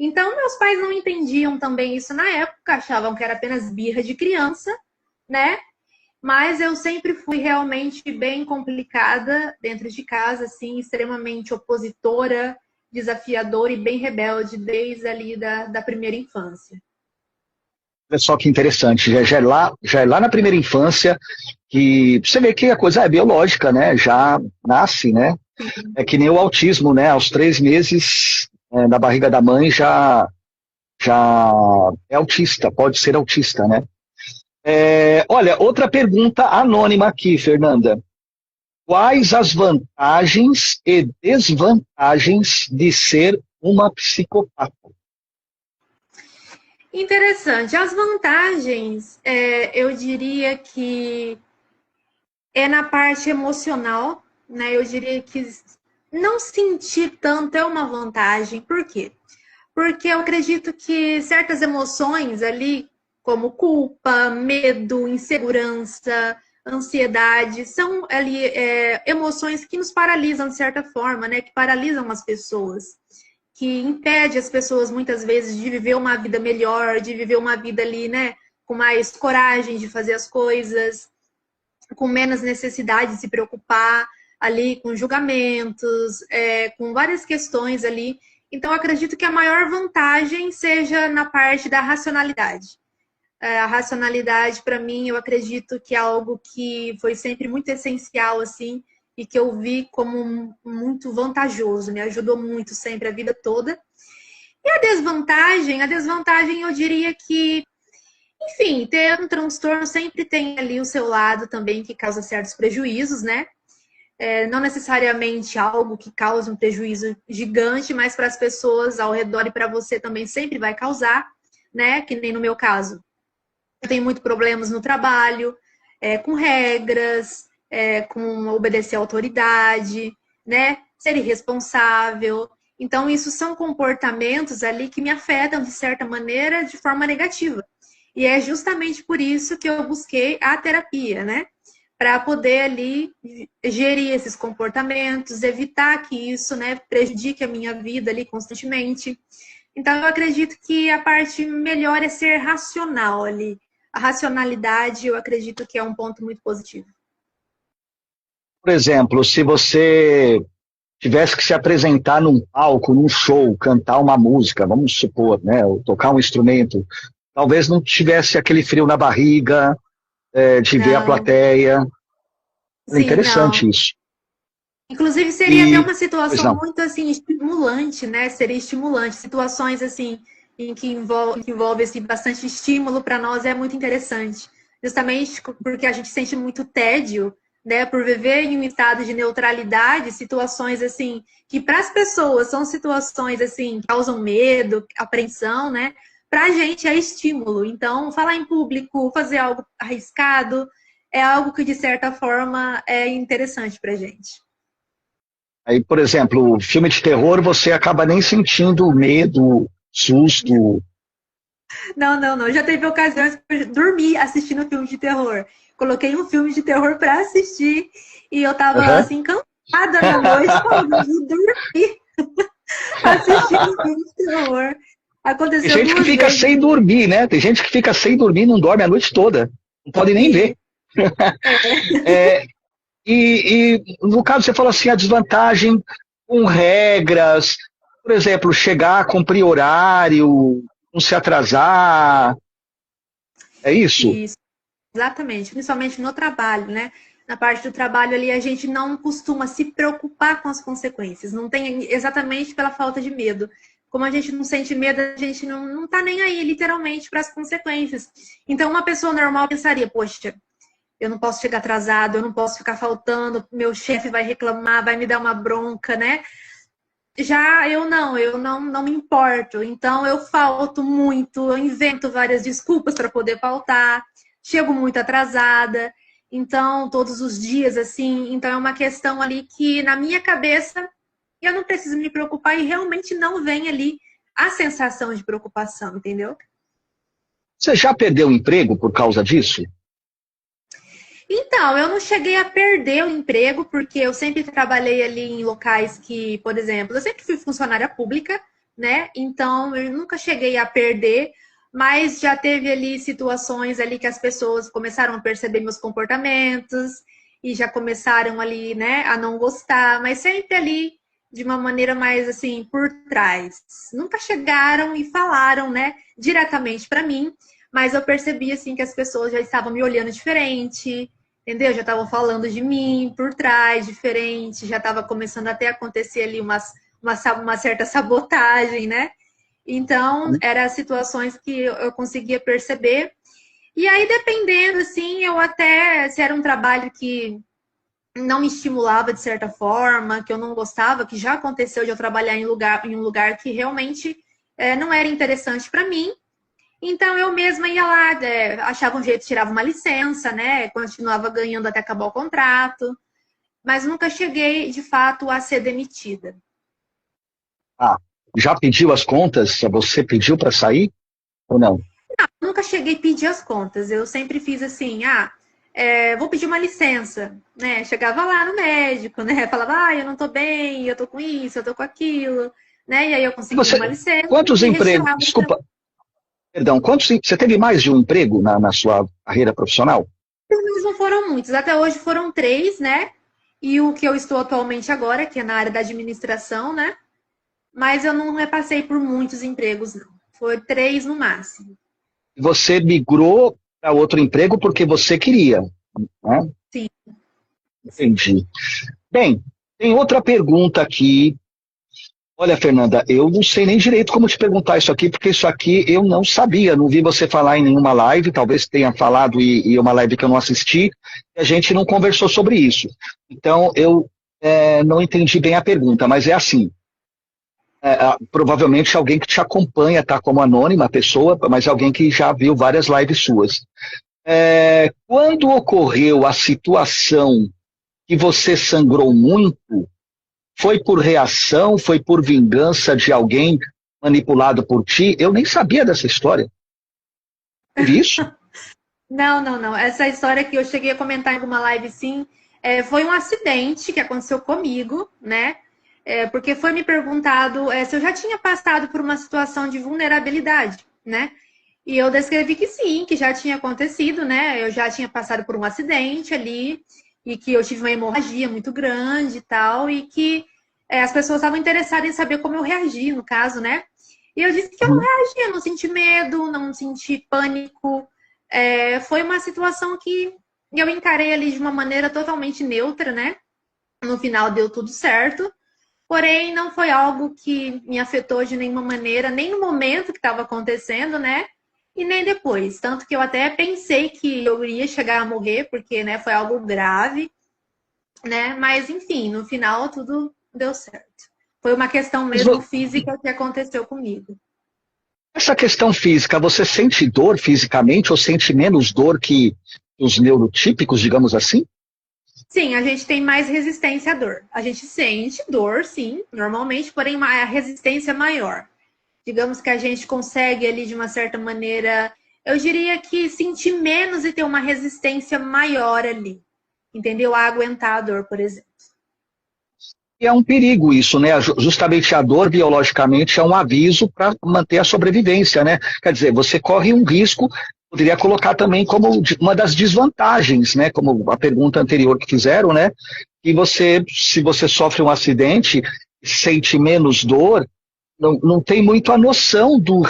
Então, meus pais não entendiam também isso na época, achavam que era apenas birra de criança, né? Mas eu sempre fui realmente bem complicada dentro de casa, assim, extremamente opositora, desafiadora e bem rebelde desde ali da primeira infância. Olha só que interessante, já é lá na primeira infância que você vê que a coisa é biológica, né? Já nasce, né? É que nem o autismo, né? Aos 3 meses, na barriga da mãe já é autista, pode ser autista, né? Olha, outra pergunta anônima aqui, Fernanda. Quais as vantagens e desvantagens de ser uma psicopata? Interessante. As vantagens, eu diria que é na parte emocional, né? Eu diria que não sentir tanto é uma vantagem. Por quê? Porque eu acredito que certas emoções ali, como culpa, medo, insegurança, ansiedade, são ali emoções que nos paralisam de certa forma, né? Que paralisam as pessoas, que impede as pessoas muitas vezes de viver uma vida melhor, de viver uma vida ali, né? Com mais coragem de fazer as coisas, com menos necessidade de se preocupar ali com julgamentos, com várias questões ali. Então, eu acredito que a maior vantagem seja na parte da racionalidade. A racionalidade, para mim, eu acredito que é algo que foi sempre muito essencial, assim, e que eu vi como muito vantajoso, me ajudou muito sempre a vida toda. E a desvantagem eu diria que, enfim, ter um transtorno sempre tem ali o seu lado também que causa certos prejuízos, né? Não necessariamente algo que cause um prejuízo gigante, mas para as pessoas ao redor e para você também sempre vai causar, né? Que nem no meu caso. Eu tenho muitos problemas no trabalho, com regras, com obedecer à autoridade, né? Ser irresponsável. Então, isso são comportamentos ali que me afetam, de certa maneira, de forma negativa. E é justamente por isso que eu busquei a terapia, né? Para poder ali gerir esses comportamentos, evitar que isso, né, prejudique a minha vida ali constantemente. Então, eu acredito que a parte melhor é ser racional ali. A racionalidade, eu acredito que é um ponto muito positivo. Por exemplo, se você tivesse que se apresentar num palco, num show, cantar uma música, vamos supor, né, ou tocar um instrumento, talvez não tivesse aquele frio na barriga, de ver a Não, plateia. É sim, não. interessante isso. Inclusive, seria até E, uma pois situação não. muito, assim, estimulante, né? Seria estimulante. Situações, assim, em que envolve assim, bastante estímulo para nós é muito interessante. Justamente porque a gente sente muito tédio, né? Por viver em um estado de neutralidade, situações, assim, que para as pessoas são situações, assim, que causam medo, apreensão, né? Para a gente é estímulo. Então, falar em público, fazer algo arriscado, é algo que, de certa forma, é interessante para a gente. Aí, por exemplo, filme de terror, você acaba nem sentindo medo, susto. Não, não, não. Já teve ocasiões que eu dormi assistindo filme de terror. Coloquei um filme de terror para assistir e eu tava Uhum. assim, cansada na noite, falando, eu vou dormir assistindo filme de terror. Tem Aconteceu gente que duas fica vezes. sem dormir, né? Tem gente que fica sem dormir e não dorme a noite toda. Não pode nem ver. Sim, é. É, e no caso você falou assim, a desvantagem com regras, por exemplo, chegar, cumprir horário, não se atrasar, é isso? Isso, exatamente. Principalmente no trabalho, né? Na parte do trabalho ali, a gente não costuma se preocupar com as consequências. Não tem exatamente pela falta de medo. Como a gente não sente medo, a gente não tá nem aí, literalmente, para as consequências. Então, uma pessoa normal pensaria, poxa, eu não posso chegar atrasado, eu não posso ficar faltando, meu chefe vai reclamar, vai me dar uma bronca, né? Já eu não me importo. Então eu falto muito, eu invento várias desculpas para poder faltar, chego muito atrasada. Então, todos os dias, assim, então é uma questão ali que na minha cabeça eu não preciso me preocupar e realmente não vem ali a sensação de preocupação, entendeu? Você já perdeu o emprego por causa disso? Então, eu não cheguei a perder o emprego, porque eu sempre trabalhei ali em locais que, por exemplo, eu sempre fui funcionária pública, né? Então, eu nunca cheguei a perder, mas já teve ali situações ali que as pessoas começaram a perceber meus comportamentos e já começaram ali, né, a não gostar, mas sempre ali de uma maneira mais assim por trás. Nunca chegaram e falaram, né, diretamente para mim, mas eu percebi assim que as pessoas já estavam me olhando diferente, entendeu? Já estavam falando de mim por trás, diferente, já estava começando até a acontecer ali uma certa sabotagem, né? Então, eram situações que eu conseguia perceber. E aí, dependendo, assim, eu até, se era um trabalho que não me estimulava de certa forma, que eu não gostava, que já aconteceu de eu trabalhar em um lugar que realmente não era interessante para mim. Então, eu mesma ia lá, achava um jeito, tirava uma licença, né? Continuava ganhando até acabar o contrato, mas nunca cheguei, de fato, a ser demitida. Ah, já pediu as contas? Você pediu para sair ou não? Nunca cheguei a pedir as contas. Eu sempre fiz assim, vou pedir uma licença, né? Chegava lá no médico, né? Falava, eu não tô bem, eu tô com isso, eu tô com aquilo, né? E aí eu conseguia uma licença Quantos e empregos? retirava. Desculpa, perdão. Você teve mais de um emprego na sua carreira profissional? Mas não foram muitos. Até hoje foram 3, né? E o que eu estou atualmente agora, que é na área da administração, né? Mas eu não repassei por muitos empregos, não. Foi 3 no máximo. Você migrou para outro emprego porque você queria, né? Sim. Entendi. Bem, tem outra pergunta aqui. Olha, Fernanda, eu não sei nem direito como te perguntar isso aqui, porque isso aqui eu não sabia, não vi você falar em nenhuma live, talvez tenha falado e uma live que eu não assisti, e a gente não conversou sobre isso. Então, eu não entendi bem a pergunta, mas é assim, provavelmente alguém que te acompanha, tá como anônima a pessoa, mas alguém que já viu várias lives suas. Quando ocorreu a situação que você sangrou muito, foi por reação, foi por vingança de alguém manipulado por ti? Eu nem sabia dessa história. Teve isso? Não, não, não. Essa história que eu cheguei a comentar em alguma live, sim, foi um acidente que aconteceu comigo, né? Porque foi me perguntado se eu já tinha passado por uma situação de vulnerabilidade, né? E eu descrevi que sim, que já tinha acontecido, né? Eu já tinha passado por um acidente ali e que eu tive uma hemorragia muito grande e tal, e que as pessoas estavam interessadas em saber como eu reagi, no caso, né? E eu disse que eu não reagi, eu não senti medo, não senti pânico. Foi uma situação que eu encarei ali de uma maneira totalmente neutra, né? No final deu tudo certo. Porém, não foi algo que me afetou de nenhuma maneira, nem no momento que estava acontecendo, né? E nem depois. Tanto que eu até pensei que eu iria chegar a morrer, porque né, foi algo grave, né? Mas, enfim, no final tudo deu certo. Foi uma questão mesmo física que aconteceu comigo. Essa questão física, você sente dor fisicamente ou sente menos dor que os neurotípicos, digamos assim? Sim, a gente tem mais resistência à dor. A gente sente dor, sim, normalmente, porém a resistência é maior. Digamos que a gente consegue ali de uma certa maneira, eu diria que sentir menos e ter uma resistência maior ali. Entendeu? A aguentar a dor, por exemplo. E é um perigo isso, né? Justamente a dor, biologicamente, é um aviso para manter a sobrevivência, né? Quer dizer, você corre um risco, poderia colocar também como uma das desvantagens, né? Como a pergunta anterior que fizeram, né? Que você, se você sofre um acidente, sente menos dor, não tem muito a noção do...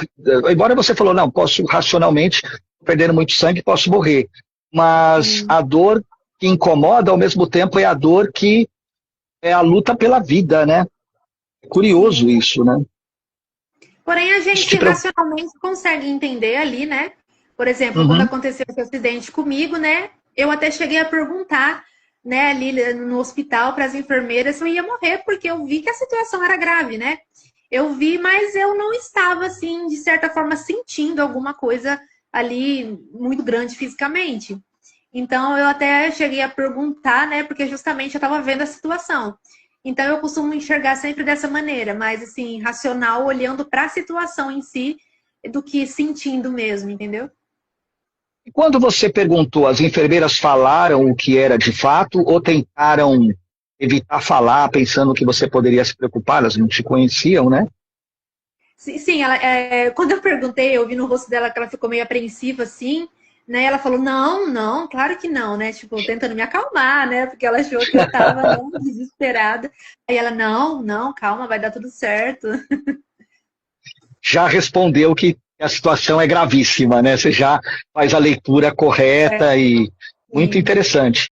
Embora você falou, não, posso racionalmente, perdendo muito sangue, posso morrer. Mas a dor que incomoda, ao mesmo tempo, é a dor que é a luta pela vida, né? É curioso isso, né? Porém, a gente racionalmente consegue entender ali, né? Por exemplo, quando aconteceu esse acidente comigo, né? Eu até cheguei a perguntar, né, ali no hospital para as enfermeiras se eu ia morrer, porque eu vi que a situação era grave, né? Eu vi, mas eu não estava, assim, de certa forma, sentindo alguma coisa ali muito grande fisicamente. Então, eu até cheguei a perguntar, né? Porque justamente eu estava vendo a situação. Então, eu costumo enxergar sempre dessa maneira, mais assim, racional, olhando para a situação em si, do que sentindo mesmo, entendeu? E quando você perguntou, as enfermeiras falaram o que era de fato ou tentaram evitar falar, pensando que você poderia se preocupar? Elas não te conheciam, né? Sim, ela, quando eu perguntei, eu vi no rosto dela que ela ficou meio apreensiva, assim, né? Ela falou, não, não, claro que não, né? Tipo, tentando me acalmar, né? Porque ela achou que eu tava, né, desesperada. Aí ela, não, não, calma, vai dar tudo certo. Já respondeu que a situação é gravíssima, né? Você já faz a leitura correta e muito Sim. interessante.